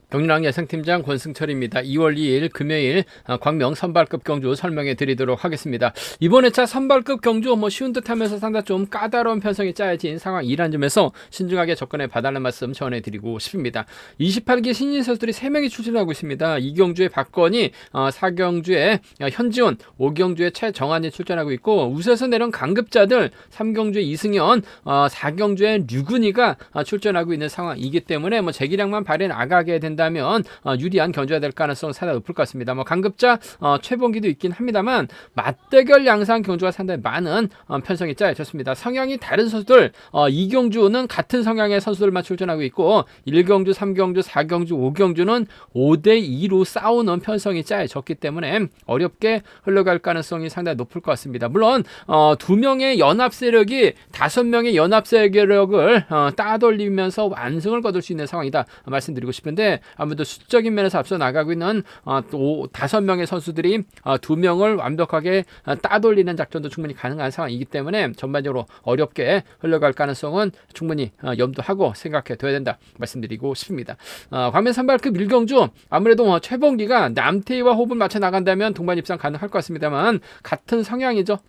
경륜왕 예상팀장 권승철입니다. 2월 2일 금요일 광명 선발급 경주 설명해 드리도록 하겠습니다. 이번 회차 선발급 경주 쉬운 듯하면서 상당히 좀 까다로운 편성이 짜여진 상황이란 점에서 신중하게 접근해 봐달라는 말씀 전해드리고 싶습니다. 28기 신인 선수들이 3명이 출전하고 있습니다. 2경주의 박건희, 4경주의 현지훈, 5경주의 최정환이 출전하고 있고 우세에서 내려온 강급자들 3경주의 이승현, 4경주의 류근희가 출전하고 있는 상황이기 때문에 재기량만 발휘해 나가게 된다면 유리한 견주가 될 가능성은 상당히 높을 것 같습니다. 강급자 최봉기도 있긴 합니다만 맞대결 양상 경주가 상당히 많은 편성이 짜여졌습니다. 성향이 다른 선수들 2경주는 같은 성향의 선수들만 출전하고 있고 1경주, 3경주, 4경주, 5경주는 5대2로 싸우는 편성이 짜여졌기 때문에 어렵게 흘러갈 가능성이 상당히 높을 것 같습니다. 물론 2명의 연합 세력이 5명의 연합 세력을 따돌리면서 완승을 거둘 수 있는 상황이다 말씀드리고 싶은데 아무래도 수적인 면에서 앞서 나가고 있는 5명의 선수들이 2명을 완벽하게 따돌리는 작전도 충분히 가능한 상황이기 때문에 전반적으로 어렵게 흘러갈 가능성은 충분히 염두하고 생각해 둬야 된다 말씀드리고 싶습니다. 광면 선발급 1경주 아무래도 최봉기가 남태희와 호흡을 맞춰 나간다면 동반 입상 가능할 것 같습니다만 같은 성향이죠.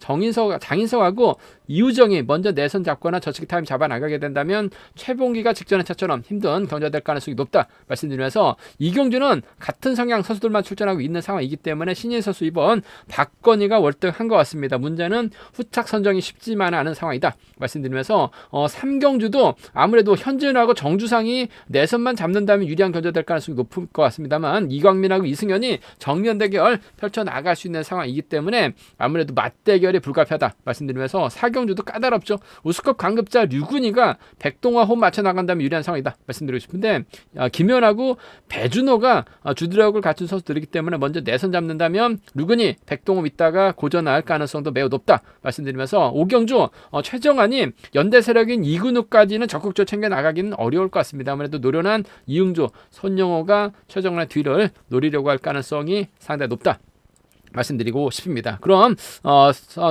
장인석하고 이우정이 먼저 내선 잡거나 저치기 타임 잡아 나가게 된다면 최봉기가 직전의 차처럼 힘든 경주가 될 가능성이 높다 말씀드리면서 이경주는 같은 성향 선수들만 출전하고 있는 상황이기 때문에 신인 선수 이번 박건희가 월등한 것 같습니다. 문제는 후착 선정이 쉽지만 않은 상황이다 말씀드리면서 3경주도 아무래도 현진하고 정주상이 내선만 잡는다면 유리한 견주가 될 가능성이 높을 것 같습니다만 이광민하고 이승현이 정면 대결 펼쳐나갈 수 있는 상황이기 때문에 아무래도 맞대결이 불가피하다 말씀드리면서 4경주도 까다롭죠. 우수급 강급자 류근희가 백동화 호흡 맞춰 나간다면 유리한 상황이다 말씀드리고 싶은데 김연하고 배준호가 주드력을 갖춘 선수들이기 때문에 먼저 내선 잡는다면 류근희, 백동호 있다가 고전할 가능성도 매우 높다 말씀드리면서 5경주 최정환이 연대 세력인 이근우까지는 적극적으로 챙겨 나가기는 어려울 것 같습니다. 아무래도 노련한 이응주, 손영호가 최정환의 뒤를 노리려고 할 가능성이 상당히 높다 말씀드리고 싶습니다. 그럼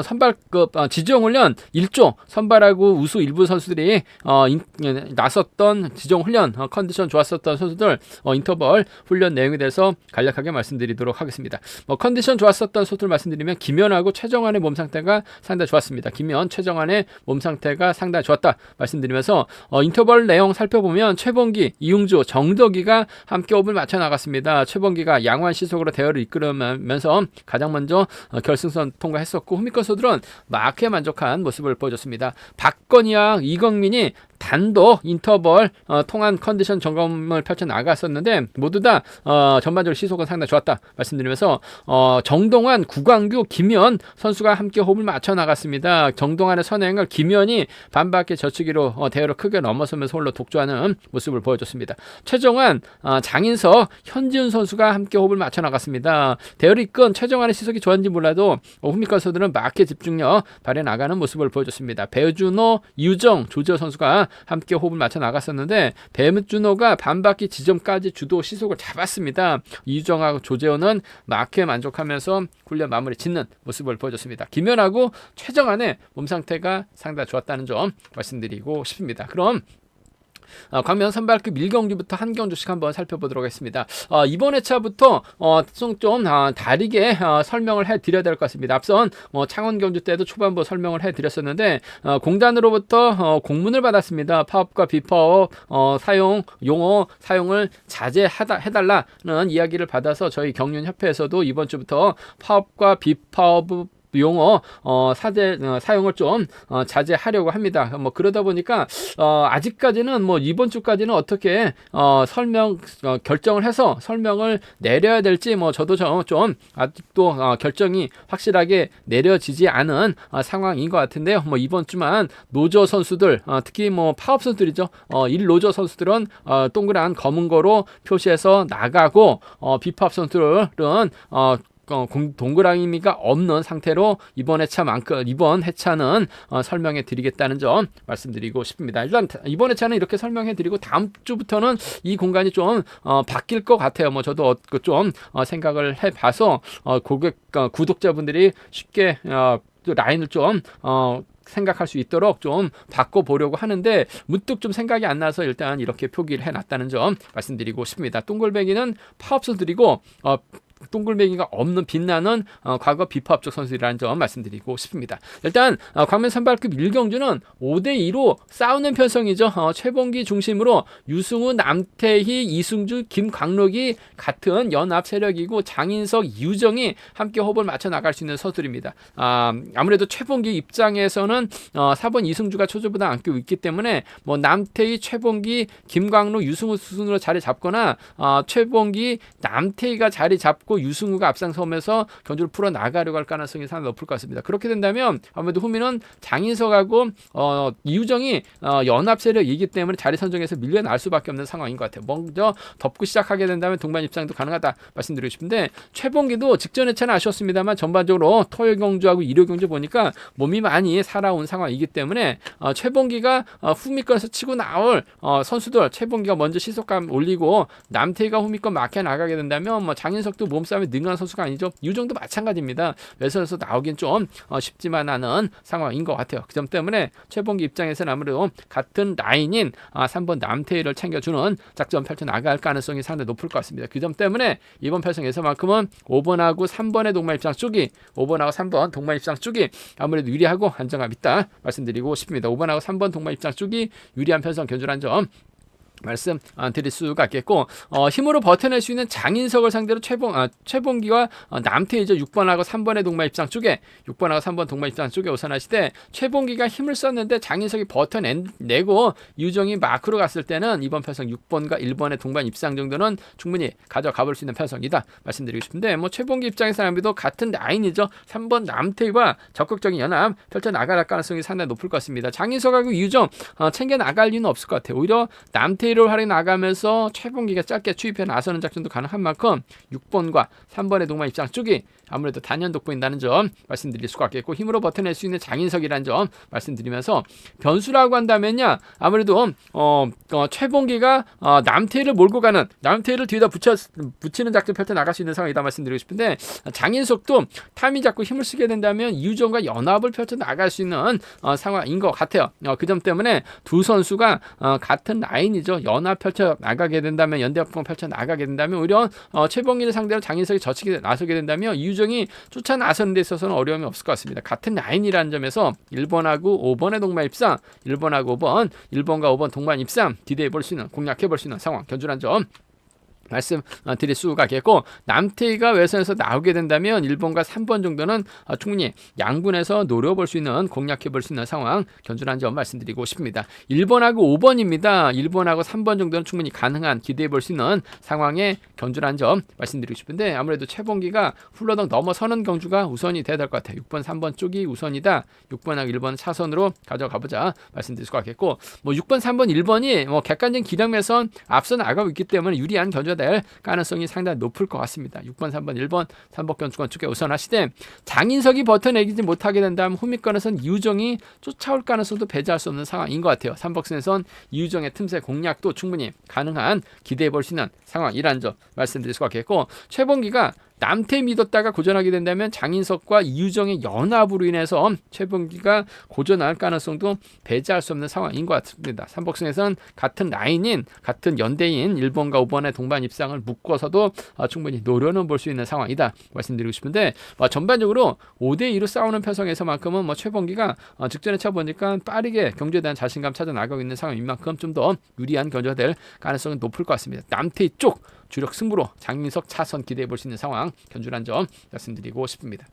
선발급 지정훈련 1조 선발하고 우수 일부 선수들이 나섰던 지정훈련 컨디션 좋았었던 선수들 인터벌 훈련 내용에 대해서 간략하게 말씀드리도록 하겠습니다. 컨디션 좋았었던 선수들 말씀드리면 김연하고 최정환의 몸 상태가 상당히 좋았습니다. 김연, 최정환의 몸 상태가 상당히 좋았다 말씀드리면서 인터벌 내용 살펴보면 최봉기, 이웅주, 정덕이가 함께 호흡을 맞춰 나갔습니다. 최봉기가 양호한 시속으로 대열을 이끌으면서 가장 먼저 결승선 통과했었고 후미권 선수들은 막해 만족한 모습을 보여줬습니다. 박건희와 이광민이 단독 인터벌 통한 컨디션 점검을 펼쳐 나갔었는데 모두 다 전반적으로 시속은 상당히 좋았다 말씀드리면서 정동환, 구광규, 김연 선수가 함께 호흡을 맞춰 나갔습니다. 정동환의 선행을 김연이 반바퀴 젖히기로 대열을 크게 넘어서면서 홀로 독주하는 모습을 보여줬습니다. 최정환, 장인석, 현지훈 선수가 함께 호흡을 맞춰 나갔습니다. 대열을 이끈 최정환의 시속이 좋았는지 몰라도 후미권 선수들은 막해 집중력 발휘해 나가는 모습을 보여줬습니다. 배준호, 이우정, 조재호 선수가 함께 호흡을 맞춰 나갔었는데 배준호가 반바퀴 지점까지 주도 시속을 잡았습니다. 이우정하고 조재호는 막해 만족하면서 훈련 마무리 짓는 모습을 보여줬습니다. 김연하고 최정환의 몸 상태가 상당히 좋았다는 점 말씀드리고 싶습니다. 그럼 광면 선발급 1경주부터 한 경주씩 한번 살펴보도록 하겠습니다. 이번 회차부터 좀 다르게 설명을 해드려야 될 것 같습니다. 앞선 창원 경주 때도 초반부 설명을 해드렸었는데 공단으로부터 공문을 받았습니다. 파업과 비파업 용어 사용을 자제해달라는 이야기를 받아서 저희 경륜협회에서도 이번 주부터 파업과 비파업 용어 사용을 좀 자제하려고 합니다. 그러다 보니까 아직까지는 이번 주까지는 어떻게 결정을 해서 설명을 내려야 될지 저도 좀 아직도 결정이 확실하게 내려지지 않은 상황인 것 같은데요. 이번 주만 노조 선수들 특히 파업 선수들이죠. 1노조 선수들은 동그란 검은 거로 표시해서 나가고 비파업 선수들은 동그라미가 없는 상태로 이번 회차는 설명해 드리겠다는 점 말씀드리고 싶습니다. 일단 이번 회차는 이렇게 설명해 드리고 다음 주부터는 이 공간이 좀 바뀔 것 같아요. 저도 좀 생각을 해봐서 구독자분들이 쉽게 라인을 좀 생각할 수 있도록 좀 바꿔보려고 하는데 문득 좀 생각이 안 나서 일단 이렇게 표기를 해놨다는 점 말씀드리고 싶습니다. 동글배기는 파업선수들이고 동글배기가 없는 빛나는 과거 비파업적 선수들이라는 점 말씀드리고 싶습니다. 일단 광명 선발급 1경주는 5대2로 싸우는 편성이죠. 최봉기 중심으로 유승우, 남태희, 이승주, 김광록이 같은 연합 세력이고 장인석, 이유정이 함께 호흡을 맞춰 나갈 수 있는 선수들입니다. 아무래도 최봉기 입장에서는 4번 이승주가 초조보다 안고 있기 때문에 뭐 남태희, 최봉기, 김광록, 유승우 수순으로 자리 잡거나 최봉기, 남태희가 자리 잡고 유승우가 앞장서면서 경주를 풀어 나가려고 할 가능성이 상당히 높을 것 같습니다. 그렇게 된다면 아무래도 후미는 장인석하고 이유정이 연합 세력이기 때문에 자리 선정에서 밀려날 수밖에 없는 상황인 것 같아요. 먼저 덮고 시작하게 된다면 동반 입장도 가능하다 말씀드리고 싶은데 최봉기도 직전 회차는 아쉬웠습니다만 전반적으로 토요일 경주하고 일요일 경주 보니까 몸이 많이 살아온 상황이기 때문에 최봉기가 후미권에서 치고 나올 선수들 최봉기가 먼저 시속감 올리고 남태희가 후미권 막혀 나가게 된다면 뭐 장인석도 몸싸움에 능한 선수가 아니죠. 유정도 마찬가지입니다. 외선에서 나오긴 좀 쉽지만 않은 상황인 것 같아요. 그 점 때문에 최봉기 입장에서는 아무래도 같은 라인인 3번 남태희를 챙겨주는 작전 펼쳐 나갈 가능성이 상당히 높을 것 같습니다. 그 점 때문에 이번 편성에서만큼은 5번하고 3번의 동반 입장 쪽이 5번하고 3번 동반 입장 쪽이 아무래도 유리하고 안정감 있다 말씀드리고 싶습니다. 5번하고 3번 동반 입장 쪽이 유리한 편성 견주란 점 말씀 드릴 수가 있겠고 힘으로 버텨낼 수 있는 장인석을 상대로 최봉기와 남태희죠. 6번하고 3번의 동반 입장 쪽에 6번하고 3번 동반 입장 쪽에 우선하시되 최봉기가 힘을 썼는데 장인석이 버텨내고 유정이 마크로 갔을 때는 이번 편성 6번과 1번의 동반 입장 정도는 충분히 가져가 볼 수 있는 편성이다 말씀드리고 싶은데 뭐 최봉기 입장에서는 아무래도 같은 라인이죠. 3번 남태희와 적극적인 연합 펼쳐 나갈 가능성이 상당히 높을 것 같습니다. 장인석하고 유정 챙겨 나갈 이유는 없을 것 같아요. 오히려 남태희를 활용해 나가면서 최봉기가 짧게 추입해 나서는 작전도 가능한 만큼 6번과 3번의 동반 입장 쪽이 아무래도 단연 돋보인다는 점 말씀드릴 수가 있겠고 힘으로 버텨낼 수 있는 장인석이라는 점 말씀드리면서 변수라고 한다면요 아무래도 최봉기가 남태희를 몰고 가는 남태희를 뒤에다 붙이는 작전 펼쳐 나갈 수 있는 상황이다 말씀드리고 싶은데 장인석도 탐이 잡고 힘을 쓰게 된다면 이유정과 연합을 펼쳐 나갈 수 있는 상황인 것 같아요. 그 점 때문에 두 선수가 같은 라인이죠. 연합 펼쳐 나가게 된다면 연대합공 펼쳐 나가게 된다면 오히려 최봉기를 상대로 장인석이 젖히게 나서게 된다면 이유정이 쫓아 나서는 데 있어서는 어려움이 없을 것 같습니다. 같은 라인이라는 점에서 1번하고 5번의 동반 입상 1번하고 5번 1번과 5번 동반 입상 기대해 볼 수 있는 공략해 볼 수 있는 상황 견주란 점 말씀 드릴 수가 있겠고 남태희가 외선에서 나오게 된다면 1번과 3번 정도는 충분히 양분해서 노려볼 수 있는 공략해 볼 수 있는 상황 견주라는 점 말씀드리고 싶습니다. 1번하고 5번입니다. 1번하고 3번 정도는 충분히 가능한 기대해 볼 수 있는 상황의 견주라는 점 말씀드리고 싶은데 아무래도 최봉기가 훌러덩 넘어서는 경주가 우선이 돼야 될 것 같아요. 6번 3번 쪽이 우선이다. 6번하고 1번 차선으로 가져가보자 말씀드릴 수가 있겠고 뭐 6번 3번 1번이 뭐 객관적인 기량에선 앞서 나가고 있기 때문에 유리한 견주가 될 가능성이 상당히 높을 것 같습니다. 6번, 3번, 1번, 3번 견주권 쪽에 우선하시되 장인석이 버텨내지 못하게 된다면 후미권에선 이유정이 쫓아올 가능성도 배제할 수 없는 상황인 것 같아요. 3복선에선 이유정의 틈새 공략도 충분히 가능한 기대해 볼 수 있는 상황이라는 점 말씀드릴 수가 있겠고 최봉기가 남태희 믿었다가 고전하게 된다면 장인석과 이유정의 연합으로 인해서 최봉기가 고전할 가능성도 배제할 수 없는 상황인 것 같습니다. 삼복승에서는 같은 라인인 같은 연대인 1번과 5번의 동반 입상을 묶어서도 충분히 노려는 볼 수 있는 상황이다 말씀드리고 싶은데 전반적으로 5대2로 싸우는 편성에서만큼은 최봉기가 직전에 쳐보니까 빠르게 경주에 대한 자신감 찾아 나가고 있는 상황인 만큼 좀 더 유리한 견주가 될 가능성은 높을 것 같습니다. 남태희 쪽 주력 승부로 장인석 차선 기대해 볼 수 있는 상황 견주란 점 말씀드리고 싶습니다.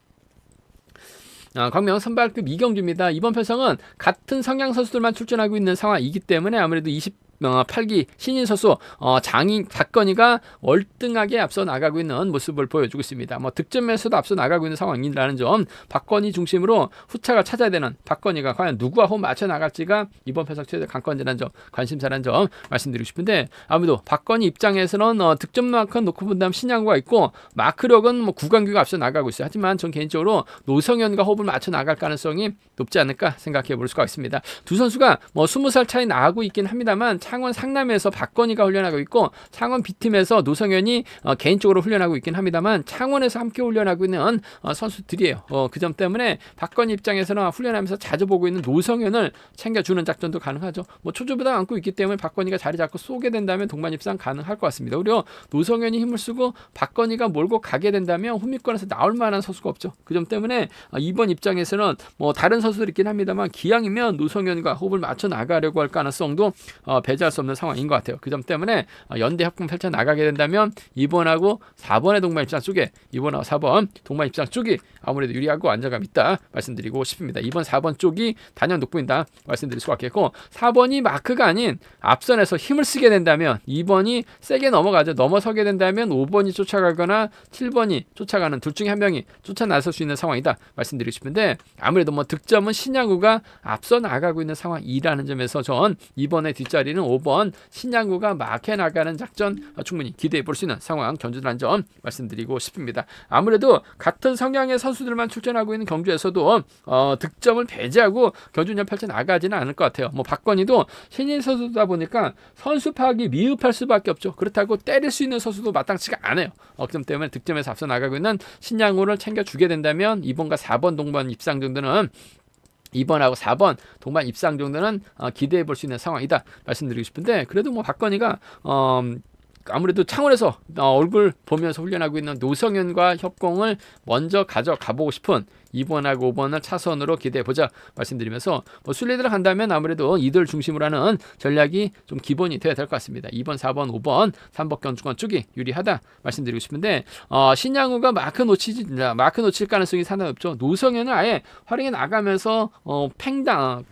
광명 선발급 이경주입니다. 이번 편성은 같은 성향 선수들만 출전하고 있는 상황이기 때문에 아무래도 28기 신인 선수 장인 박건희가 월등하게 앞서 나가고 있는 모습을 보여주고 있습니다. 득점에서도 앞서 나가고 있는 상황이라는 점 박건희 중심으로 후차가 찾아야 되는 박건희가 과연 누구와 호흡 맞춰 나갈지가 이번 편성 최대 관건이라는 점 관심사라는 점 말씀드리고 싶은데 아무래도 박건희 입장에서는 득점만큼 놓고 본다면 신양구가 있고 마크력은 구강규가 앞서 나가고 있어요. 하지만 전 개인적으로 노성현과 호흡을 맞춰 나갈 가능성이 높지 않을까 생각해 볼 수가 있습니다. 두 선수가 20살 차이 나고 있긴 합니다만 창원 상남에서 박건희가 훈련하고 있고 창원 B팀에서 노성현이 개인적으로 훈련하고 있긴 합니다만 창원에서 함께 훈련하고 있는 선수들이에요. 그 점 때문에 박건희 입장에서는 훈련하면서 자주 보고 있는 노성현을 챙겨주는 작전도 가능하죠. 뭐 초조부담 안고 있기 때문에 박건희가 자리 잡고 쏘게 된다면 동반 입상 가능할 것 같습니다. 그리고 노성현이 힘을 쓰고 박건희가 몰고 가게 된다면 훈민권에서 나올 만한 선수가 없죠. 그 점 때문에 이번 입장에서는 뭐 다른 선수들이 있긴 합니다만 기왕이면 노성현과 호흡을 맞춰 나가려고 할 가능성도 배제할 수 없는 상황인 것 같아요. 그 점 때문에 연대 협공 펼쳐 나가게 된다면 2번하고 4번의 동반 입상 쪽에 2번하고 4번 동반 입상 쪽이 아무래도 유리하고 안정감 있다 말씀드리고 싶습니다. 2번, 4번 쪽이 단연 돋보인다 말씀드릴 수가 있겠고 4번이 마크가 아닌 앞선에서 힘을 쓰게 된다면 2번이 세게 넘어가죠. 넘어서게 된다면 5번이 쫓아가거나 7번이 쫓아가는 둘 중에 한 명이 쫓아 나설 수 있는 상황이다 말씀드리고 싶은데 아무래도 뭐 득점은 신양구가 앞서 나가고 있는 상황이라는 점에서 전 2번의 뒷자리는 5번 신양구가 막해 나가는 작전 충분히 기대해 볼 수 있는 상황 견주라는 점 말씀드리고 싶습니다. 아무래도 같은 성향의 선수들만 출전하고 있는 경주에서도 득점을 배제하고 경주전 펼쳐 나가지는 않을 것 같아요. 뭐 박건희도 신인 선수다 보니까 선수 파악이 미흡할 수밖에 없죠. 그렇다고 때릴 수 있는 선수도 마땅치가 않아요. 그 점 때문에 득점에서 앞서 나가고 있는 신양호를 챙겨주게 된다면 2번과 4번 동반 입상 정도는 2번하고 4번 동반 입상 정도는 기대해 볼 수 있는 상황이다 말씀드리고 싶은데 그래도 뭐 박건희가 아무래도 창원에서 얼굴 보면서 훈련하고 있는 노성현과 협공을 먼저 가져가보고 싶은 2번하고 5번을 차선으로 기대해보자 말씀드리면서 뭐 순리대로 간다면 아무래도 이들 중심으로 하는 전략이 좀 기본이 되어야 될 것 같습니다. 2번, 4번, 5번, 3번 경주권 쪽이 유리하다 말씀드리고 싶은데 신양우가 마크 놓칠 가능성이 상당히 높죠. 노성현은 아예 활용해 나가면서 팽당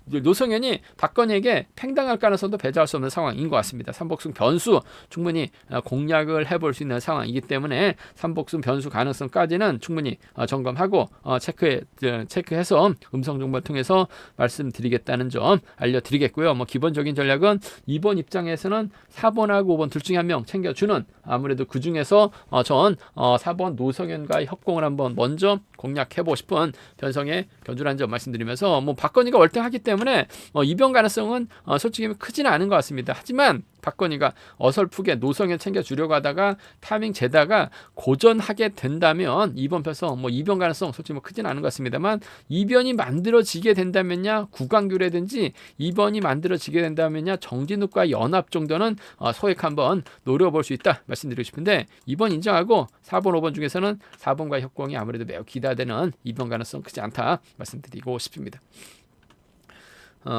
노성현이 박건희에게 팽당할 가능성도 배제할 수 없는 상황인 것 같습니다. 삼복승 변수 충분히 공략을 해볼 수 있는 상황이기 때문에 삼복승 변수 가능성까지는 충분히 점검하고 체크해서 음성 정보를 통해서 말씀드리겠다는 점 알려드리겠고요. 뭐 기본적인 전략은 2번 입장에서는 4번하고 5번 둘 중에 한 명 챙겨주는 아무래도 그 중에서 전 4번 노성현과의 협공을 한번 먼저 공략해보고 싶은 변성의 견주라는 점 말씀드리면서 뭐 박건희가 월등하기 때문에 이변 가능성은 솔직히 크지는 않은 것 같습니다. 하지만 박건희가 어설프게 노성현 챙겨주려고 하다가 타이밍 재다가 고전하게 된다면 이번 편성 이변 가능성 솔직히 크지는 않은 것 같습니다만 이변이 만들어지게 된다면야 구강규라든지 이변이 만들어지게 된다면야 정진욱과 연합 정도는 소액 한번 노려볼 수 있다 말씀드리고 싶은데 2번 인정하고 4번 5번 중에서는 4번과 협공이 아무래도 매우 기대되는 이변 가능성 크지 않다 말씀드리고 싶습니다.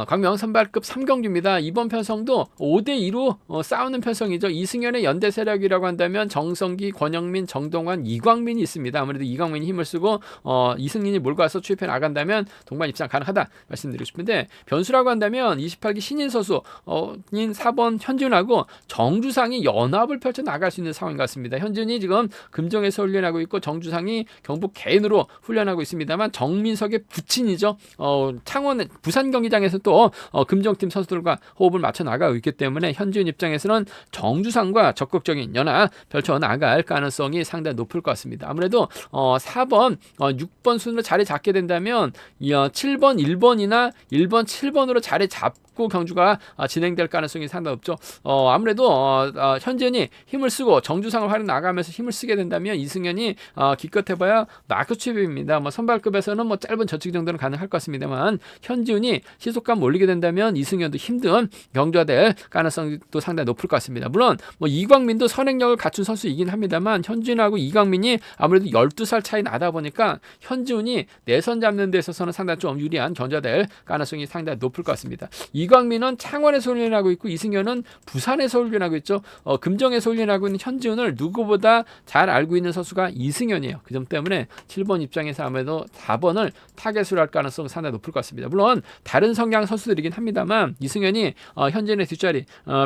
광명 선발급 3경주입니다. 이번 편성도 5대2로 싸우는 편성이죠. 이승현의 연대 세력이라고 한다면 정성기, 권영민, 정동환, 이광민이 있습니다. 아무래도 이광민이 힘을 쓰고 이승민이 몰고 와서 추입해 나간다면 동반 입상 가능하다 말씀드리고 싶은데 변수라고 한다면 28기 신인 선수인 4번 현준하고 정주상이 연합을 펼쳐 나갈 수 있는 상황인 것 같습니다. 현준이 지금 금정에서 훈련하고 있고 정주상이 경북 개인으로 훈련하고 있습니다만 정민석의 부친이죠. 창원 부산 경기장에서 또 금정팀 선수들과 호흡을 맞춰 나가고 있기 때문에 현지인 입장에서는 정주상과 적극적인 연합 펼쳐 나갈 가능성이 상당히 높을 것 같습니다. 아무래도 4번, 6번 순으로 자리 잡게 된다면 7번, 1번이나 1번, 7번으로 자리 잡고 경주가 진행될 가능성이 상당히 높죠. 아무래도 현진이 힘을 쓰고 정주상을 활용 나가면서 힘을 쓰게 된다면 이승현이 기껏해봐야 마크 취입입니다. 선발급에서는 짧은 저측 정도는 가능할 것 같습니다만 현지훈이 시속감 올리게 된다면 이승현도 힘든 경주가 될 가능성이 또 상당히 높을 것 같습니다. 물론 이광민도 선행력을 갖춘 선수이긴 합니다만 현지훈하고 이광민이 아무래도 12살 차이 나다 보니까 현지훈이 내선 잡는 데 있어서는 상당히 좀 유리한 경주가 될 가능성이 상당히 높을 것 같습니다. 이광민은 창원에서 훈련하고 있고 이승현은 부산에서 훈련하고 있죠. 금정에서 훈련하고 있는 현지훈을 누구보다 잘 알고 있는 선수가 이승현이에요. 그 점 때문에 7번 입장에서 아무래도 4번을 타겟으로 할 가능성이 상당히 높을 것 같습니다. 물론 다른 성향 선수들이긴 합니다만 이승현이 현진의 뒷자리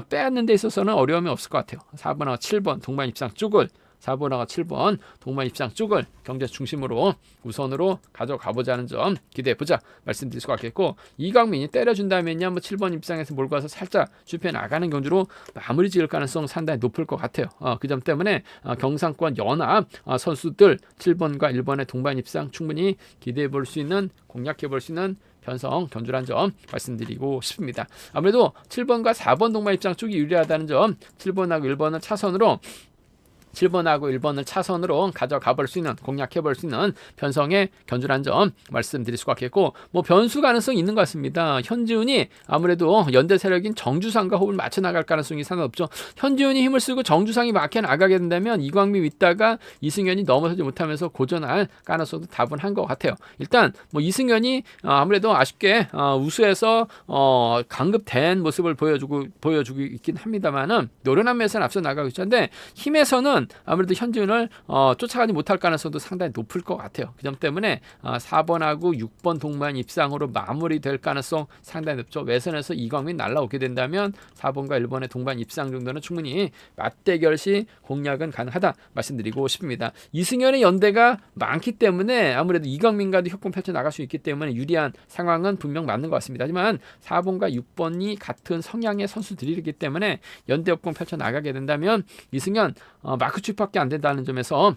빼앗는 데 있어서는 어려움이 없을 것 같아요. 4번하고 7번 동반 입상 쪽을 4번하고 7번 동반 입상 쪽을 경제 중심으로 우선으로 가져가보자는 점 기대해보자 말씀드릴 수가 있겠고 이광민이 때려준다면요 7번 입상에서 몰고 와서 살짝 좁혀 나가는 경주로 마무리 지을 가능성 상당히 높을 것 같아요. 그 점 때문에 경상권 연합 선수들 7번과 1번의 동반 입상 충분히 기대해볼 수 있는 공략해볼 수 있는 편성 견주란 점 말씀드리고 싶습니다. 아무래도 7번과 4번 동반 입장 쪽이 유리하다는 점, 7번하고 1번을 차선으로 7번하고 1번을 차선으로 가져가 볼 수 있는, 공략해 볼 수 있는 편성의 견주란 점 말씀드릴 수가 있겠고, 뭐 변수 가능성이 있는 것 같습니다. 현지운이 아무래도 연대 세력인 정주상과 호흡을 맞춰 나갈 가능성이 상당히 높죠. 현지운이 힘을 쓰고 정주상이 막혀 나가게 된다면 이광민 있다가 이승현이 넘어서지 못하면서 고전할 가능성도 다분한 것 같아요. 일단 뭐 이승현이 아무래도 아쉽게 우수에서 강급된 모습을 보여주고 있긴 합니다만은 노련한 면에서는 앞서 나가고 있는데 힘에서는 아무래도 현지운을 쫓아가지 못할 가능성도 상당히 높을 것 같아요. 그 점 때문에 4번하고 6번 동반 입상으로 마무리될 가능성 상당히 높죠. 외선에서 이광민 날라오게 된다면 4번과 1번의 동반 입상 정도는 충분히 맞대결 시 공략은 가능하다 말씀드리고 싶습니다. 이승현의 연대가 많기 때문에 아무래도 이광민과도 협공 펼쳐 나갈 수 있기 때문에 유리한 상황은 분명 맞는 것 같습니다. 하지만 4번과 6번이 같은 성향의 선수들이기 때문에 연대 협공 펼쳐 나가게 된다면 이승현 마크 추입밖에 안 된다는 점에서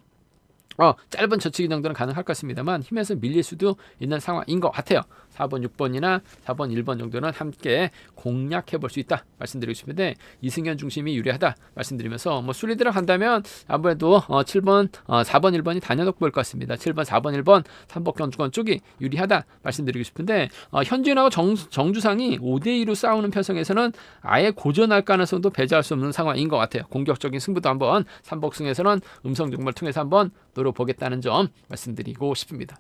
짧은 저치기 정도는 가능할 것 같습니다만 힘에서 밀릴 수도 있는 상황인 것 같아요. 4번, 6번이나 4번, 1번 정도는 함께 공략해 볼 수 있다 말씀드리고 싶은데 이승현 중심이 유리하다 말씀드리면서 뭐 술이 들어간다면 아무래도 7번, 4번, 1번이 단연히 보일 것 같습니다. 7번, 4번, 1번 3번 견주권 쪽이 유리하다 말씀드리고 싶은데 현진하고 정주상이 5대2로 싸우는 편성에서는 아예 고전할 가능성도 배제할 수 없는 상황인 것 같아요. 공격적인 승부도 한번 삼복승에서는 음성 정보를 통해서 한번 노려보겠다는 점 말씀드리고 싶습니다.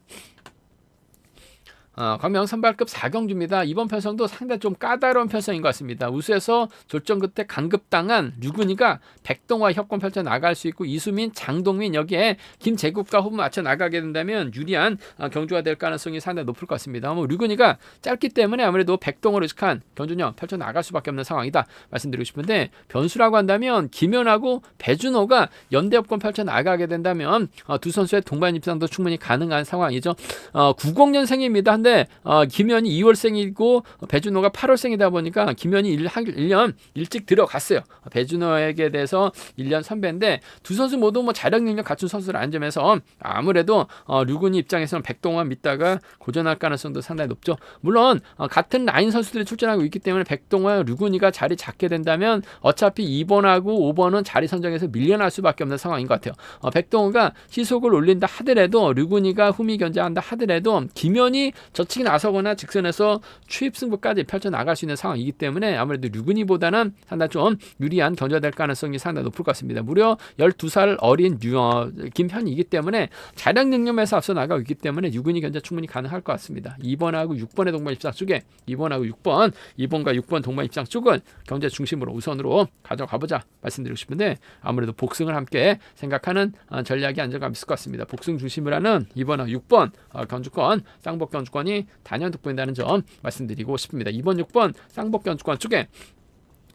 광명 선발급 4경주입니다. 이번 편성도 상당히 좀 까다로운 편성인 것 같습니다. 우수에서 졸전 끝에 강급당한 류근희가 백동화 협권 펼쳐 나갈 수 있고 이수민, 장동민 여기에 김재국과 호흡 맞춰 나가게 된다면 유리한 경주가 될 가능성이 상당히 높을 것 같습니다. 류근희가 짧기 때문에 아무래도 백동호를 의식한 견주력 펼쳐 나갈 수밖에 없는 상황이다 말씀드리고 싶은데 변수라고 한다면 김연하고 배준호가 연대 협권 펼쳐 나가게 된다면 두 선수의 동반 입상도 충분히 가능한 상황이죠. 90년생입니다. 근데 김현이 2월생이고 배준호가 8월생이다 보니까 김현이 1년 일찍 들어갔어요. 배준호에게 대해서 1년 선배인데 두 선수 모두 뭐 자력 능력 갖춘 선수라는 점에서 아무래도 류근희 입장에서는 백동원 믿다가 고전할 가능성도 상당히 높죠. 물론 같은 라인 선수들이 출전하고 있기 때문에 백동원, 류근희가 자리 잡게 된다면 어차피 2번하고 5번은 자리 선정에서 밀려날 수밖에 없는 상황인 것 같아요. 백동원가 시속을 올린다 하더라도 류근희가 후미 견제한다 하더라도 김현이 저치기 나서거나 직선에서 추입 승부까지 펼쳐나갈 수 있는 상황이기 때문에 아무래도 류근희보다는 상당히 좀 유리한 견제가 될 가능성이 상당히 높을 것 같습니다. 무려 12살 어린 김현이기 때문에 자력 능력에서 앞서 나가고 있기 때문에 류근희 견제 충분히 가능할 것 같습니다. 2번하고 6번의 동반 입상 쪽에 2번하고 6번, 2번과 6번 동반 입상 쪽은 경제 중심으로 우선으로 가져가보자 말씀드리고 싶은데 아무래도 복승을 함께 생각하는 전략이 안정감 있을 것 같습니다. 복승 중심으로 하는 2번하고 6번 견주권, 쌍복 견주권이 단연 돋보인다는 점 말씀드리고 싶습니다. 2번, 6번 쌍복 견주권 쪽에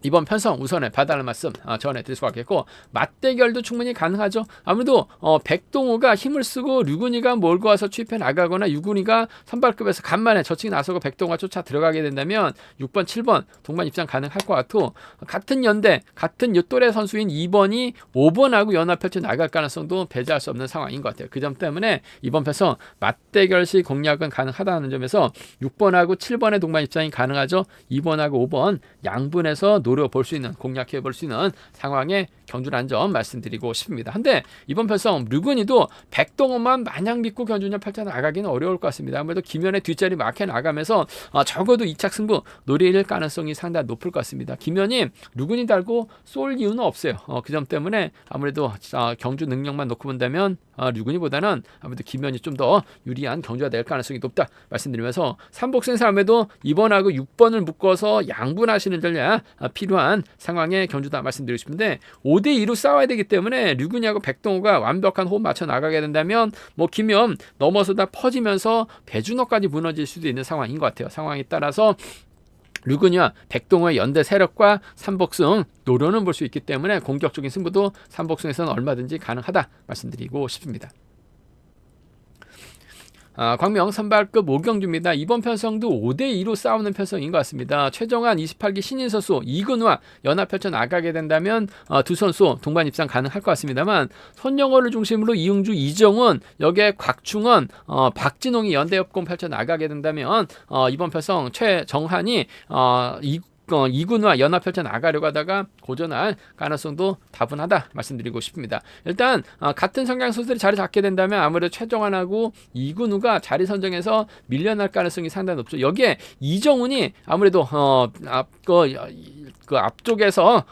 이번 편성 우선에 봐달라는 말씀 전해드릴 수가 있겠고 맞대결도 충분히 가능하죠. 아무래도 백동호가 힘을 쓰고 류근희가 몰고 와서 추입해 나가거나 류근희가 선발급에서 간만에 저치기 나서고 백동호가 쫓아 들어가게 된다면 6번, 7번 동반 입장 가능할 것 같고 같은 연대, 같은 또래 선수인 2번이 5번하고 연합 펼쳐 나갈 가능성도 배제할 수 없는 상황인 것 같아요. 그 점 때문에 이번 편성 맞대결 시 공략은 가능하다는 점에서 6번하고 7번의 동반 입장이 가능하죠. 2번하고 5번 양분에서 노려볼 수 있는, 공략해 볼 수 있는 상황에 경주라는 점 말씀드리고 싶습니다. 한데 이번 편성 류근희도 백동원만 마냥 믿고 견주냐 펼쳐 나가기는 어려울 것 같습니다. 아무래도 김현의 뒷자리 막혀 나가면서 적어도 2착 승부 노릴 가능성이 상당히 높을 것 같습니다. 김현이 류근희 달고 쏠 이유는 없어요. 그 점 때문에 아무래도 경주 능력만 놓고 본다면 류근희보다는 아무래도 김현이 좀 더 유리한 경주가 될 가능성이 높다 말씀드리면서 삼복승에서 아무래도 2번하고 6번을 묶어서 양분하시는 전략 필요한 상황의 경주다 말씀드리고 싶은데 5대2로 싸워야 되기 때문에 류근희하고 백동호가 완벽한 호흡 맞춰 나가게 된다면 뭐 김현 넘어서다 퍼지면서 배준호까지 무너질 수도 있는 상황인 것 같아요. 상황에 따라서 류근희와 백동호의 연대 세력과 삼복승 노려는 볼 수 있기 때문에 공격적인 승부도 삼복승에서는 얼마든지 가능하다 말씀드리고 싶습니다. 광명 선발급 오경주입니다. 이번 편성도 5대2로 싸우는 편성인 것 같습니다. 최정환 28기 신인 선수 이근우와 연합편전 나가게 된다면 두 선수 동반 입상 가능할 것 같습니다만 손영호를 중심으로 이응주, 이정훈, 여기에 곽충원, 박진홍이 연대협공 펼쳐 나가게 된다면 이번 편성 최정환이 이군과 연합 펼쳐 나가려고 하다가 고전할 가능성도 다분하다 말씀드리고 싶습니다. 일단 같은 성향 선수들이 자리 잡게 된다면 아무래도 최정환하고 이군우가 자리 선정에서 밀려날 가능성이 상당히 높죠. 여기에 이정훈이 아무래도 앞쪽에서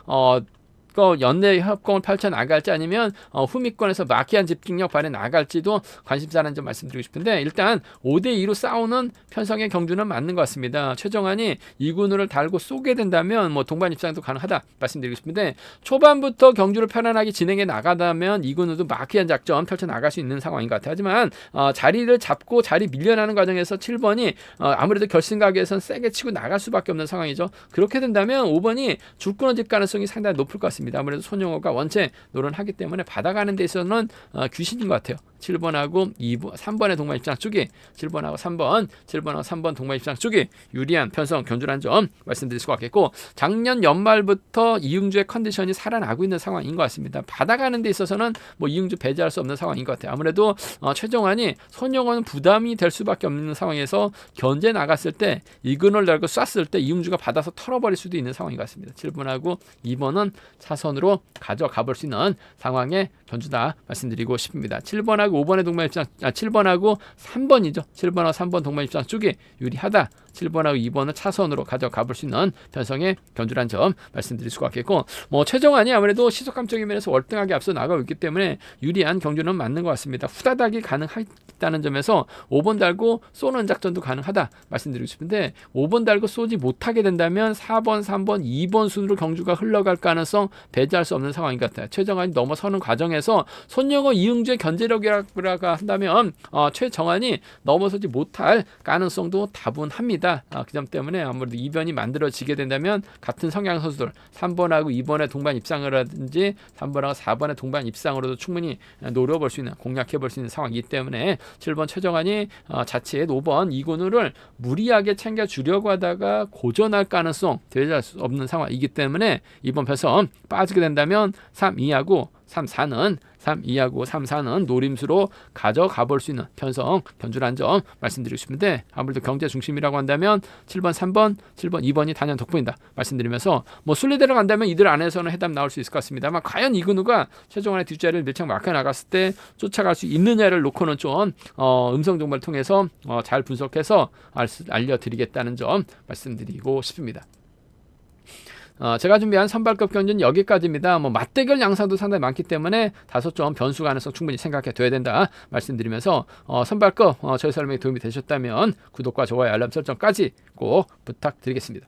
연대 협공을 펼쳐 나갈지 아니면 후미권에서 마키한 집중력 발휘 나갈지도 관심사라는 점 말씀드리고 싶은데 일단 5대2로 싸우는 편성의 경주는 맞는 것 같습니다. 최정환이 이군우를 달고 쏘게 된다면 동반 입상도 가능하다 말씀드리고 싶은데 초반부터 경주를 편안하게 진행해 나가다면 이군우도 마키한 작전 펼쳐 나갈 수 있는 상황인 것 같아요. 하지만 자리를 잡고 자리 밀려나는 과정에서 7번이 아무래도 결승 가기에선 세게 치고 나갈 수밖에 없는 상황이죠. 그렇게 된다면 5번이 줄 끊어질 가능성이 상당히 높을 것 같습니다. 아무래도 손영호가 원체 노련하기 때문에 받아가는 데 있어서는 귀신인 것 같아요. 7번하고 3번의 동반 입장 쪽이 7번하고 3번 동반 입장 쪽이 유리한 편성 견주라는 점 말씀드릴 수가 있겠고 작년 연말부터 이응주의 컨디션이 살아나고 있는 상황인 것 같습니다. 받아가는 데 있어서는 이응주 배제할 수 없는 상황인 것 같아요. 아무래도 최정환이 손영호는 부담이 될 수밖에 없는 상황에서 견제 나갔을 때 이근을 달고 쐈을 때 이응주가 받아서 털어버릴 수도 있는 상황인 것 같습니다. 7번하고 2번은 차선으로 가져가 볼 수 있는 상황의 견주다 말씀드리고 싶습니다. 7번하고 5번의 동반 입장 7번하고 3번이죠. 7번하고 3번 동반 입장 쪽이 유리하다. 7번하고 2번은 차선으로 가져가 볼 수 있는 편성의 견주란 점 말씀드릴 수가 있겠고 최정환이 아무래도 시속감적인 면에서 월등하게 앞서 나가고 있기 때문에 유리한 경주는 맞는 것 같습니다. 후다닥이 가능하다는 점에서 5번 달고 쏘는 작전도 가능하다 말씀드리고 싶은데 5번 달고 쏘지 못하게 된다면 4번, 3번, 2번 순으로 경주가 흘러갈 가능성 배제할 수 없는 상황인 것 같아요. 최정환이 넘어서는 과정에서 손영호, 이응주의 견제력이라고 한다면 최정환이 넘어서지 못할 가능성도 다분합니다. 그 점 때문에 아무래도 이변이 만들어지게 된다면 같은 성향 선수들 3번하고 2번의 동반 입상을 하든지 3번하고 4번의 동반 입상으로도 충분히 노려볼 수 있는 공략해 볼 수 있는 상황이기 때문에 7번 최정환이 자칫 5번 이근우를 무리하게 챙겨주려고 하다가 고전할 가능성 배제할 수 없는 상황이기 때문에 이번 편성 빠지게 된다면 3, 2하고 3, 4는 3, 2하고 3, 4는 노림수로 가져가 볼 수 있는 편성 견주란 점 말씀드리고 싶은데 아무래도 경제 중심이라고 한다면 7번, 3번, 7번, 2번이 단연 돋보인다 말씀드리면서 순리대로 간다면 이들 안에서는 해답 나올 수 있을 것 같습니다만 과연 이근우가 최정환의 뒷자리를 밀착 막혀 나갔을 때 쫓아갈 수 있느냐를 놓고는 좀 음성 정보를 통해서 잘 분석해서 알려드리겠다는 점 말씀드리고 싶습니다. 제가 준비한 선발급 경주는 여기까지입니다. 맞대결 양상도 상당히 많기 때문에 다소 좀 변수 가능성 충분히 생각해 둬야 된다 말씀드리면서 선발급 저희 설명이 도움이 되셨다면 구독과 좋아요 알람 설정까지 꼭 부탁드리겠습니다.